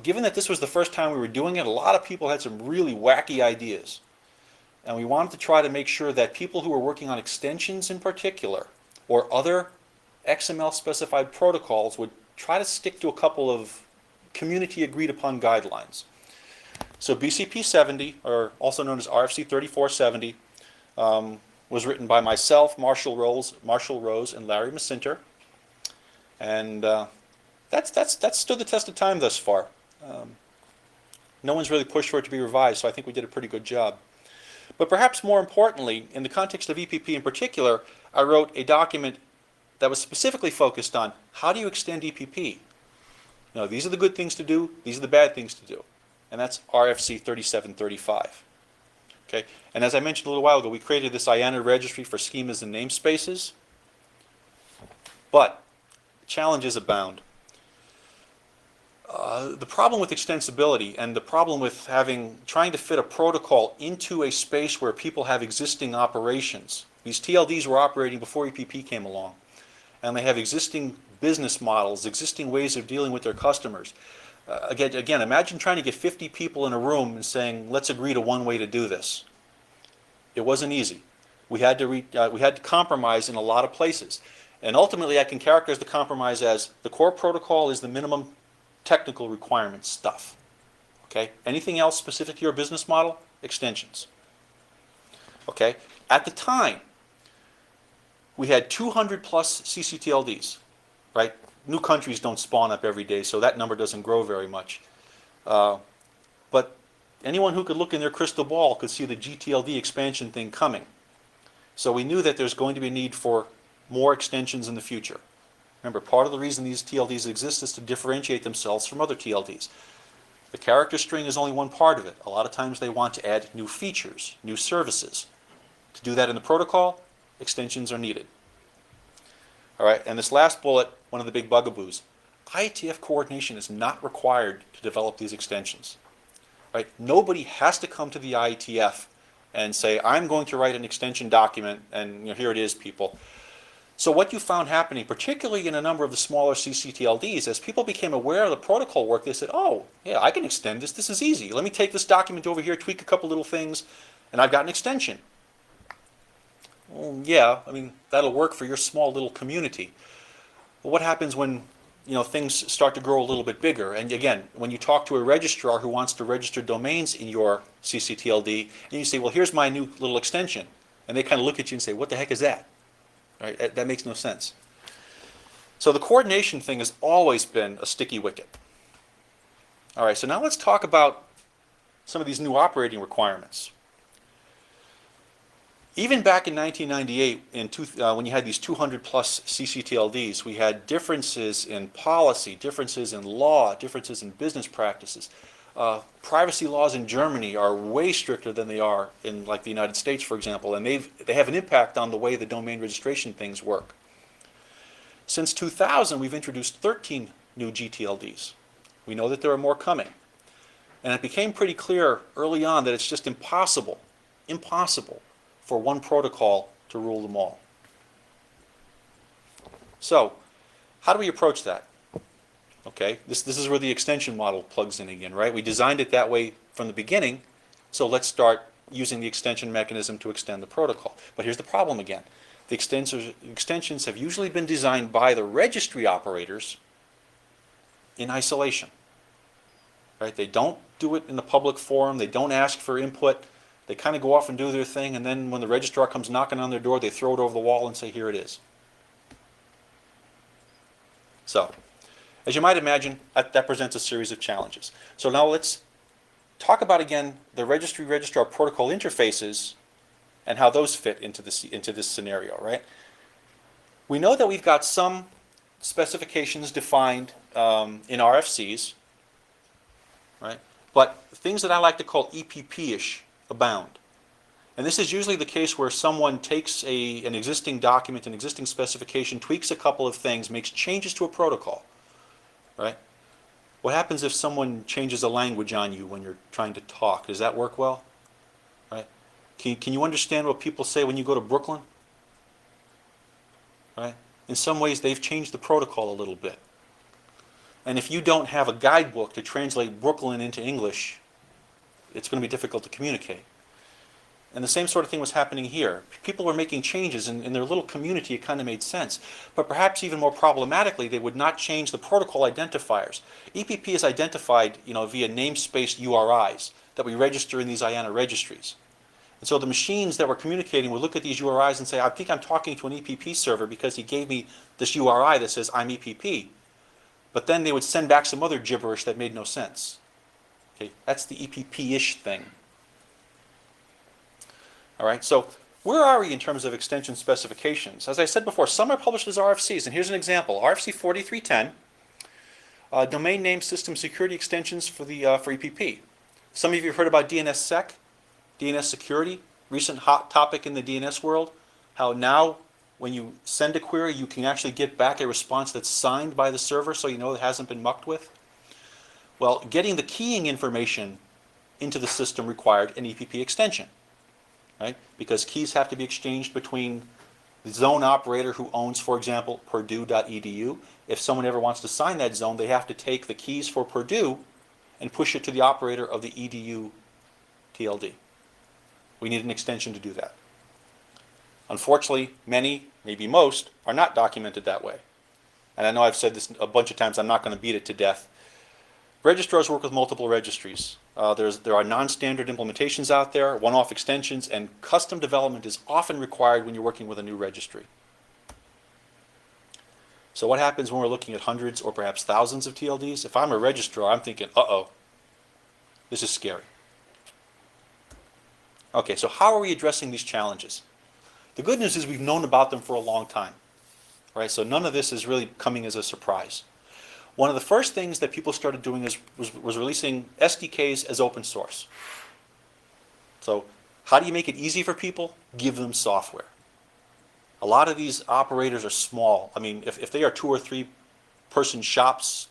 Given that this was the first time we were doing it, a lot of people had some really wacky ideas. And we wanted to try to make sure that people who were working on extensions in particular, or other XML specified protocols, would try to stick to a couple of community agreed upon guidelines. So BCP 70, or also known as RFC 3470, was written by myself, Marshall Rose, and Larry Macinter. And that's stood the test of time thus far. No one's really pushed for it to be revised, so I think we did a pretty good job. But perhaps more importantly, in the context of EPP in particular, I wrote a document that was specifically focused on how do you extend EPP? These are the good things to do, these are the bad things to do. And that's RFC 3735. Okay? And as I mentioned a little while ago, we created this IANA registry for schemas and namespaces. But challenges abound. The problem with extensibility and the problem with trying to fit a protocol into a space where people have existing operations. These TLDs were operating before EPP came along. And they have existing business models, existing ways of dealing with their customers. Again, imagine trying to get 50 people in a room and saying, let's agree to one way to do this. It wasn't easy. We had to compromise in a lot of places. And ultimately, I can characterize the compromise as the core protocol is the minimum technical requirements stuff. Okay? Anything else specific to your business model? Extensions. Okay? At the time, we had 200 plus CCTLDs, right? New countries don't spawn up every day, so that number doesn't grow very much. But anyone who could look in their crystal ball could see the gTLD expansion thing coming. So we knew that there's going to be a need for more extensions in the future. Remember, part of the reason these TLDs exist is to differentiate themselves from other TLDs. The character string is only one part of it. A lot of times they want to add new features, new services. To do that in the protocol, extensions are needed. All right, and this last bullet, one of the big bugaboos. IETF coordination is not required to develop these extensions. Right? Nobody has to come to the IETF and say, I'm going to write an extension document, and here it is, people. So what you found happening, particularly in a number of the smaller ccTLDs, as people became aware of the protocol work, they said, oh, yeah, I can extend this. This is easy. Let me take this document over here, tweak a couple little things, and I've got an extension. Well, yeah, I mean, that'll work for your small little community. But what happens when things start to grow a little bit bigger? And again, when you talk to a registrar who wants to register domains in your ccTLD, and you say, well, here's my new little extension, and they kind of look at you and say, what the heck is that? Right? That makes no sense. So the coordination thing has always been a sticky wicket. All right, so now let's talk about some of these new operating requirements. Even back in 1998, when you had these 200 plus ccTLDs, we had differences in policy, differences in law, differences in business practices. Privacy laws in Germany are way stricter than they are in like the United States, for example, and they have an impact on the way the domain registration things work. Since 2000, we've introduced 13 new gTLDs. We know that there are more coming. And it became pretty clear early on that it's just impossible for one protocol to rule them all. So, how do we approach that? Okay, this is where the extension model plugs in again, right? We designed it that way from the beginning, so let's start using the extension mechanism to extend the protocol. But here's the problem again. The extensions have usually been designed by the registry operators in isolation, right? They don't do it in the public forum. They don't ask for input. They kind of go off and do their thing, and then when the registrar comes knocking on their door, they throw it over the wall and say, here it is. So, as you might imagine, that presents a series of challenges. So now let's talk about, again, the registrar protocol interfaces and how those fit into this scenario, right? We know that we've got some specifications defined in RFCs, right? But things that I like to call EPP-ish abound. And this is usually the case where someone takes an existing document, an existing specification, tweaks a couple of things, makes changes to a protocol. Right? What happens if someone changes a language on you when you're trying to talk? Does that work well? Right? Can you understand what people say when you go to Brooklyn? Right? In some ways, they've changed the protocol a little bit. And if you don't have a guidebook to translate Brooklyn into English, it's going to be difficult to communicate. And the same sort of thing was happening here. People were making changes, and in their little community it kind of made sense. But perhaps even more problematically, they would not change the protocol identifiers. EPP is identified via namespace URIs that we register in these IANA registries. And so the machines that were communicating would look at these URIs and say, I think I'm talking to an EPP server because he gave me this URI that says I'm EPP. But then they would send back some other gibberish that made no sense. Okay, that's the EPP-ish thing. All right, so where are we in terms of extension specifications? As I said before, some are published as RFCs, and here's an example. RFC 4310, domain name system security extensions for EPP. Some of you have heard about DNSSEC, DNS security, recent hot topic in the DNS world, how now when you send a query, you can actually get back a response that's signed by the server so you know it hasn't been mucked with. Well, getting the keying information into the system required an EPP extension. Right? Because keys have to be exchanged between the zone operator who owns, for example, Purdue.edu. If someone ever wants to sign that zone, they have to take the keys for Purdue and push it to the operator of the edu TLD. We need an extension to do that. Unfortunately, many, maybe most, are not documented that way. And I know I've said this a bunch of times, I'm not going to beat it to death. Registrars work with multiple registries. There are non-standard implementations out there, one-off extensions, and custom development is often required when you're working with a new registry. So what happens when we're looking at hundreds or perhaps thousands of TLDs? If I'm a registrar, I'm thinking, uh-oh, this is scary. Okay, so how are we addressing these challenges? The good news is we've known about them for a long time. Right? So none of this is really coming as a surprise. One of the first things that people started doing was releasing SDKs as open source. So how do you make it easy for people? Give them software. A lot of these operators are small. I mean, if they are 2 or 3 person shops,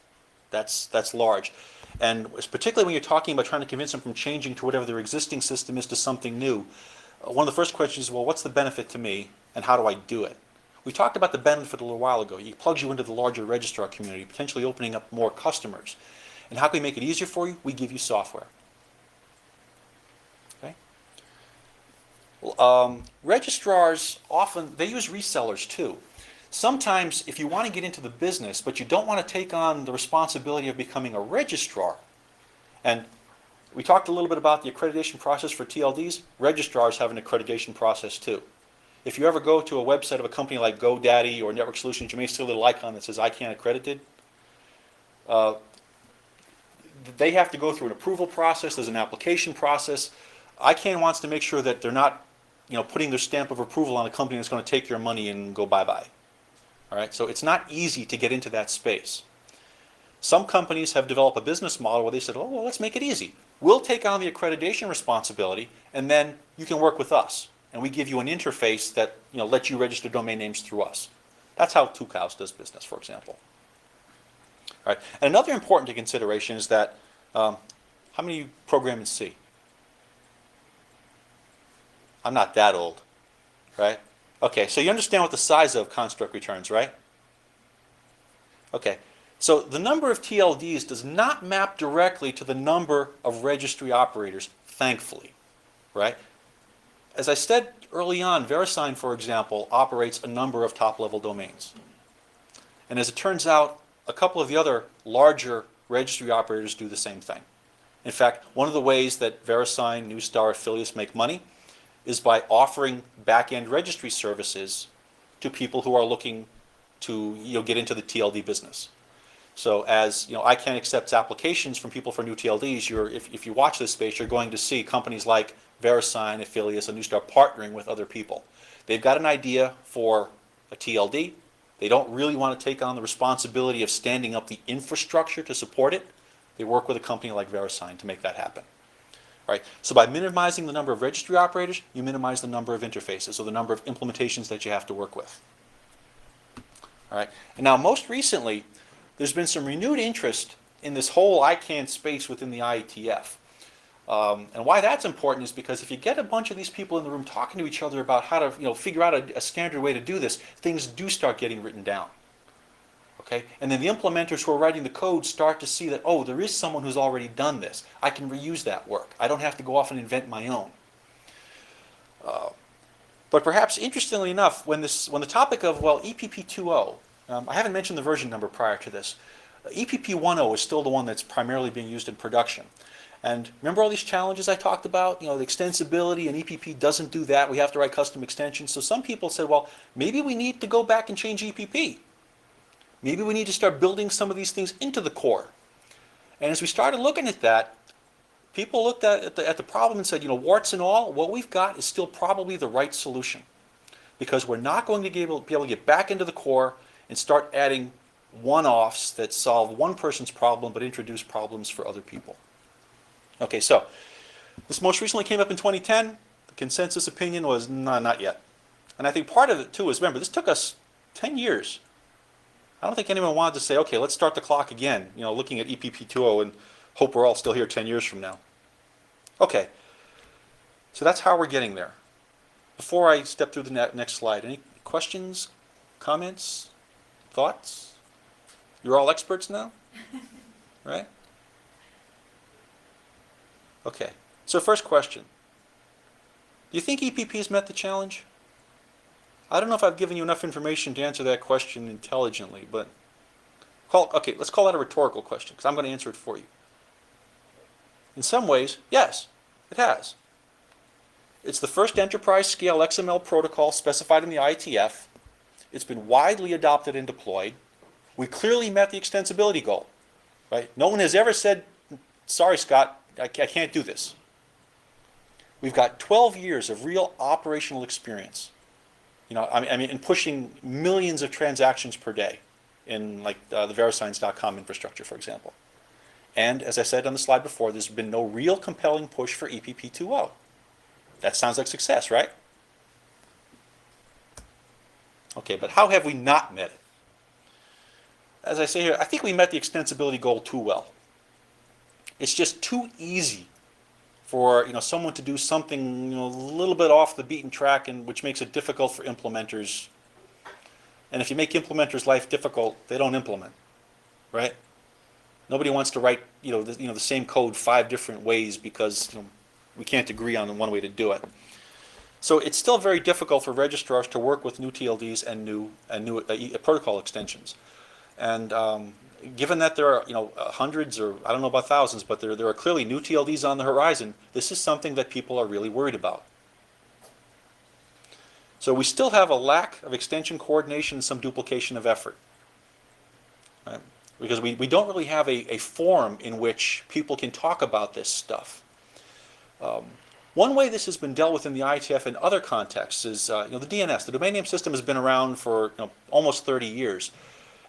that's large. And particularly when you're talking about trying to convince them from changing to whatever their existing system is to something new, one of the first questions is, well, what's the benefit to me and how do I do it? We talked about the benefit a little while ago. It plugs you into the larger registrar community, potentially opening up more customers. And how can we make it easier for you? We give you software. Okay? Registrars often, they use resellers too. Sometimes if you want to get into the business, but you don't want to take on the responsibility of becoming a registrar, and we talked a little bit about the accreditation process for TLDs, registrars have an accreditation process too. If you ever go to a website of a company like GoDaddy or Network Solutions, you may see a little icon that says ICANN accredited. They have to go through an approval process, there's an application process. ICANN wants to make sure that they're not putting their stamp of approval on a company that's going to take your money and go bye-bye. All right, so it's not easy to get into that space. Some companies have developed a business model where they said, oh, well, let's make it easy. We'll take on the accreditation responsibility, and then you can work with us. And we give you an interface that lets you register domain names through us. That's how Tucows does business, for example. All right, and another important consideration is that, how many of you program in C? I'm not that old, right? Okay, so you understand what the size of construct returns, right? Okay, so the number of TLDs does not map directly to the number of registry operators, thankfully, right? As I said early on, VeriSign, for example, operates a number of top-level domains. And as it turns out, a couple of the other larger registry operators do the same thing. In fact, one of the ways that VeriSign, Newstar, Affiliates make money is by offering back-end registry services to people who are looking to get into the TLD business. So as ICANN accepts applications from people for new TLDs, if you watch this space, you're going to see companies like VeriSign, Affiliates, and Newstar partnering with other people. They've got an idea for a TLD. They don't really want to take on the responsibility of standing up the infrastructure to support it. They work with a company like VeriSign to make that happen. Right? So by minimizing the number of registry operators, you minimize the number of interfaces, or the number of implementations that you have to work with. All right? And now most recently, there's been some renewed interest in this whole ICANN space within the IETF. And why that's important is because if you get a bunch of these people in the room talking to each other about how to figure out a standard way to do this, things do start getting written down. Okay? And then the implementers who are writing the code start to see that, oh, there is someone who's already done this. I can reuse that work. I don't have to go off and invent my own. But perhaps interestingly enough, when the topic of, well, EPP 2.0, I haven't mentioned the version number prior to this. EPP 1.0 is still the one that's primarily being used in production. And remember all these challenges I talked about? The extensibility, and EPP doesn't do that. We have to write custom extensions. So some people said, well, maybe we need to go back and change EPP. Maybe we need to start building some of these things into the core. And as we started looking at that, people looked at the problem and said, warts and all, what we've got is still probably the right solution. Because we're not going to be able to get back into the core and start adding one-offs that solve one person's problem but introduce problems for other people. Okay, so this most recently came up in 2010. The consensus opinion was not yet. And I think part of it too is, remember, this took us 10 years. I don't think anyone wanted to say, okay, let's start the clock again, looking at EPP 2.0 and hope we're all still here 10 years from now. Okay, so that's how we're getting there. Before I step through the next slide, any questions, comments, thoughts? You're all experts now, right? Okay, so first question. Do you think EPP's met the challenge? I don't know if I've given you enough information to answer that question intelligently, but let's call that a rhetorical question, because I'm going to answer it for you. In some ways, yes, it has. It's the first enterprise-scale XML protocol specified in the IETF. It's been widely adopted and deployed. We clearly met the extensibility goal, right? No one has ever said, sorry, Scott, I can't do this. We've got 12 years of real operational experience. In pushing millions of transactions per day in the verisigns.com infrastructure, for example. And as I said on the slide before, there's been no real compelling push for EPP 2.0. That sounds like success, right? Okay, but how have we not met it? As I say here, I think we met the extensibility goal too well. It's just too easy for someone to do something a little bit off the beaten track, and which makes it difficult for implementers. And if you make implementers' life difficult, they don't implement, right? Nobody wants to write the same code 5 different ways because we can't agree on one way to do it. So it's still very difficult for registrars to work with new TLDs and new protocol extensions. And given that there are hundreds, or I don't know about thousands, but there are clearly new TLDs on the horizon, this is something that people are really worried about. So we still have a lack of extension coordination and some duplication of effort, right? Because we don't really have a forum in which people can talk about this stuff. One way this has been dealt with in the IETF and other contexts is the DNS. The domain name system has been around for almost 30 years.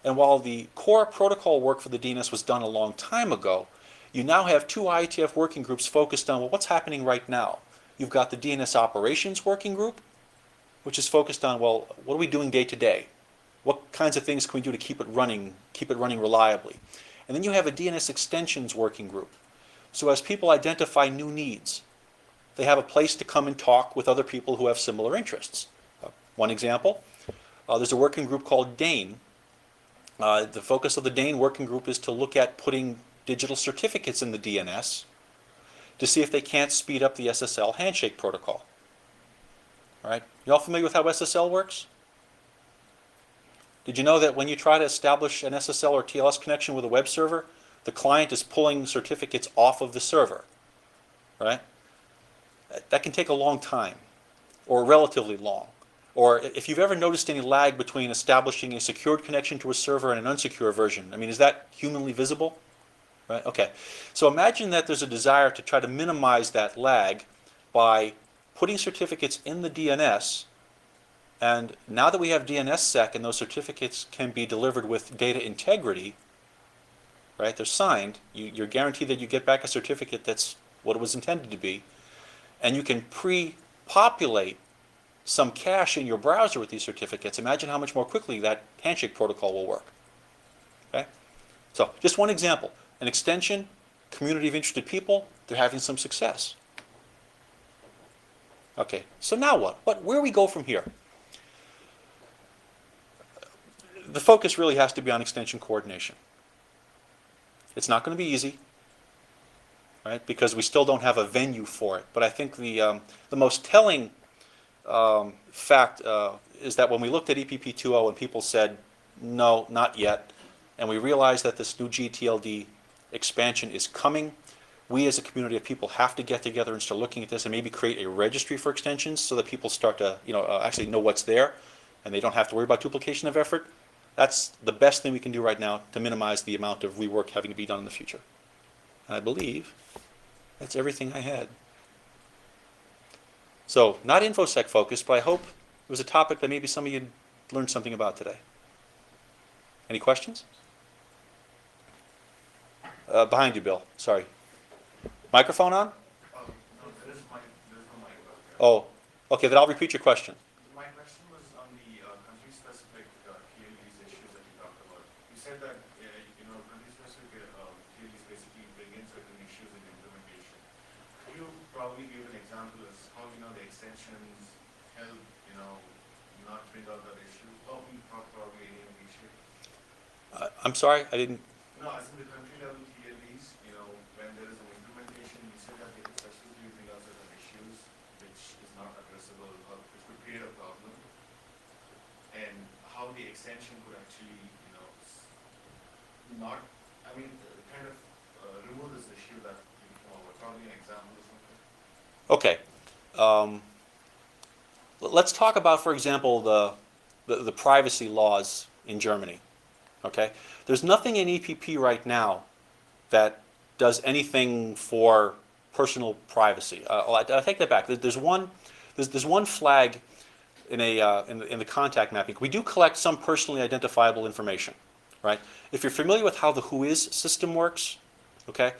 And while the core protocol work for the DNS was done a long time ago, you now have 2 IETF working groups focused on, well, what's happening right now? You've got the DNS operations working group, which is focused on, well, what are we doing day to day? What kinds of things can we do to keep it running reliably? And then you have a DNS extensions working group. So as people identify new needs, they have a place to come and talk with other people who have similar interests. One example, there's a working group called DANE. The focus of the DANE working group is to look at putting digital certificates in the DNS to see if they can't speed up the SSL handshake protocol. All right, you all familiar with how SSL works? Did you know that when you try to establish an SSL or TLS connection with a web server, the client is pulling certificates off of the server, right? That can take a long time, or relatively long. Or if you've ever noticed any lag between establishing a secured connection to a server and an unsecure version, I mean, is that humanly visible? Right? Okay. So imagine that there's a desire to try to minimize that lag by putting certificates in the DNS. And now that we have DNSSEC and those certificates can be delivered with data integrity, right? They're signed. You're guaranteed that you get back a certificate that's what it was intended to be. And you can pre-populate some cache in your browser with these certificates. Imagine how much more quickly that handshake protocol will work. Okay? So just one example. An extension, community of interested people, they're having some success. Okay, so now what? Where do we go from here? The focus really has to be on extension coordination. It's not going to be easy, right? Because we still don't have a venue for it. But I think the most telling fact is that when we looked at EPP 2.0 and people said, no, not yet, and we realized that this new gTLD expansion is coming, we as a community of people have to get together and start looking at this and maybe create a registry for extensions so that people start to actually know what's there and they don't have to worry about duplication of effort. That's the best thing we can do right now to minimize the amount of rework having to be done in the future. I believe that's everything I had. So, not InfoSec focused, but I hope it was a topic that maybe some of you learned something about today. Any questions? Behind you, Bill. Sorry. Microphone on? No, there is no mic out there. Oh, okay, then I'll repeat your question. My question was on the country-specific TLDs issues that you talked about. You said that, country-specific TLDs basically bring in certain issues in implementation. Could you probably give an example as how, the extensions help, not bring out that issue? How we probably any of the issue? I'm sorry, I didn't... No, as in the country-level TLDs, when there is an implementation, you said that they could specifically bring out certain issues which is not addressable or which could create a problem, and how the extension could actually, remove this issue that you come over. Probably an example or something. Okay. Let's talk about, for example, the privacy laws in Germany. Okay? There's nothing in EPP right now that does anything for personal privacy. I take that back. There's one flag in the contact mapping. We do collect some personally identifiable information, right? If you're familiar with how the Whois system works, okay,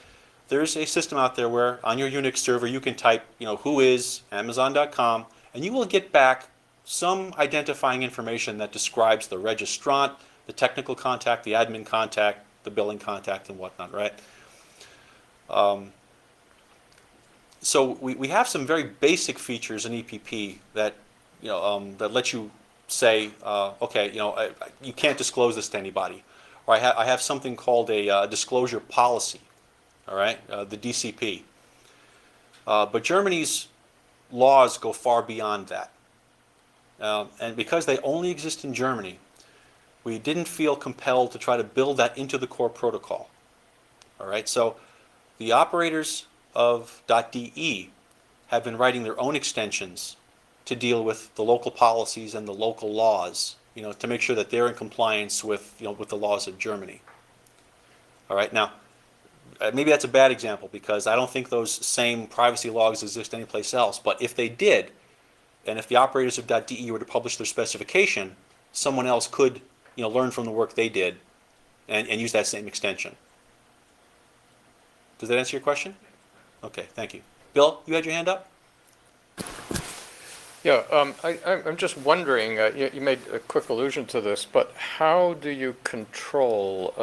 there's a system out there where on your Unix server you can type, Whois, Amazon.com, and you will get back some identifying information that describes the registrant, the technical contact, the admin contact, the billing contact, and whatnot, right? So we have some very basic features in EPP that, that let you say, okay, you can't disclose this to anybody. Or I have something called a disclosure policy, all right, the DCP. But Germany's laws go far beyond that. And because they only exist in Germany, we didn't feel compelled to try to build that into the core protocol. All right, so the operators of .de have been writing their own extensions to deal with the local policies and the local laws, to make sure that they're in compliance with, with the laws of Germany. All right, now, maybe that's a bad example because I don't think those same privacy laws exist anyplace else, but if they did, and if the operators of .de were to publish their specification, someone else could, learn from the work they did and use that same extension. Does that answer your question? Okay, thank you. Bill, you had your hand up? Yeah, I'm just wondering, you made a quick allusion to this, but how do you control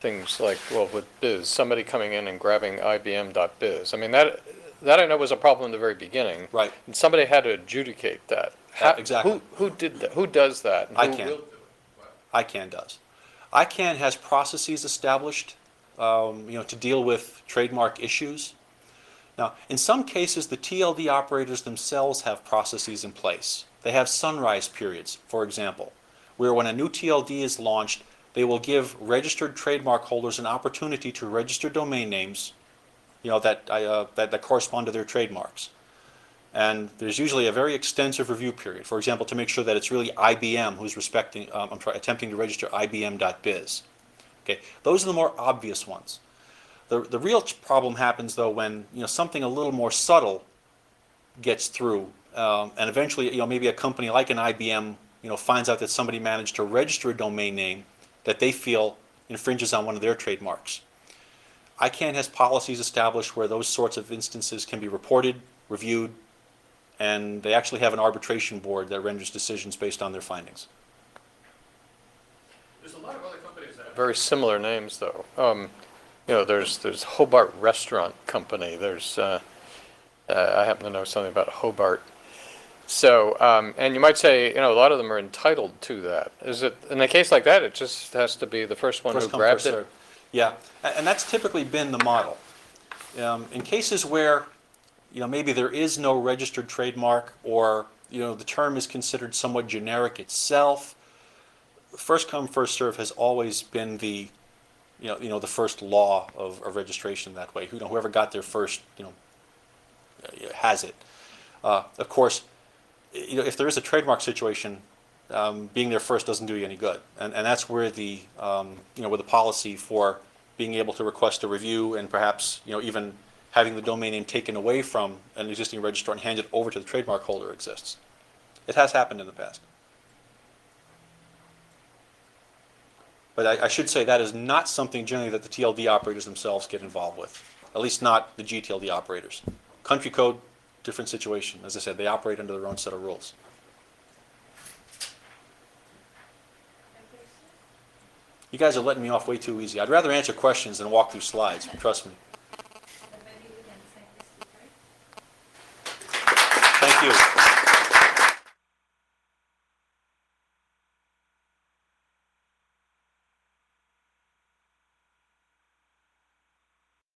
things like, well, with biz, somebody coming in and grabbing IBM.biz? I mean, that I know was a problem in the very beginning. Right. And somebody had to adjudicate that. Exactly. Who did that? Who does that? And who ICANN. will do it? ICANN does. ICANN has processes established, to deal with trademark issues. Now, in some cases, the TLD operators themselves have processes in place. They have sunrise periods, for example, where when a new TLD is launched, they will give registered trademark holders an opportunity to register domain names, that correspond to their trademarks. And there's usually a very extensive review period, for example, to make sure that it's really IBM who's attempting to register IBM.biz. Okay, those are the more obvious ones. The real problem happens though when something a little more subtle gets through, and eventually maybe a company like an IBM finds out that somebody managed to register a domain name that they feel infringes on one of their trademarks. ICANN has policies established where those sorts of instances can be reported, reviewed, and they actually have an arbitration board that renders decisions based on their findings. There's a lot of other companies that have very similar names, though. There's Hobart Restaurant Company. There's I happen to know something about Hobart. So, and you might say, a lot of them are entitled to that. Is it in a case like that? It just has to be the first one who grabbed it. Yeah, and that's typically been the model. In cases where maybe there is no registered trademark, or the term is considered somewhat generic itself, first come first serve has always been the the first law of registration that way. Whoever got there first has it. Of course, if there is a trademark situation, being there first doesn't do you any good, and that's where the where the policy for being able to request a review and perhaps even having the domain name taken away from an existing registrar and handed over to the trademark holder exists. It has happened in the past. But I should say that is not something generally that the TLD operators themselves get involved with, at least not the gTLD operators. Country code, different situation. As I said, they operate under their own set of rules. You guys are letting me off way too easy. I'd rather answer questions than walk through slides, trust me. Thank you.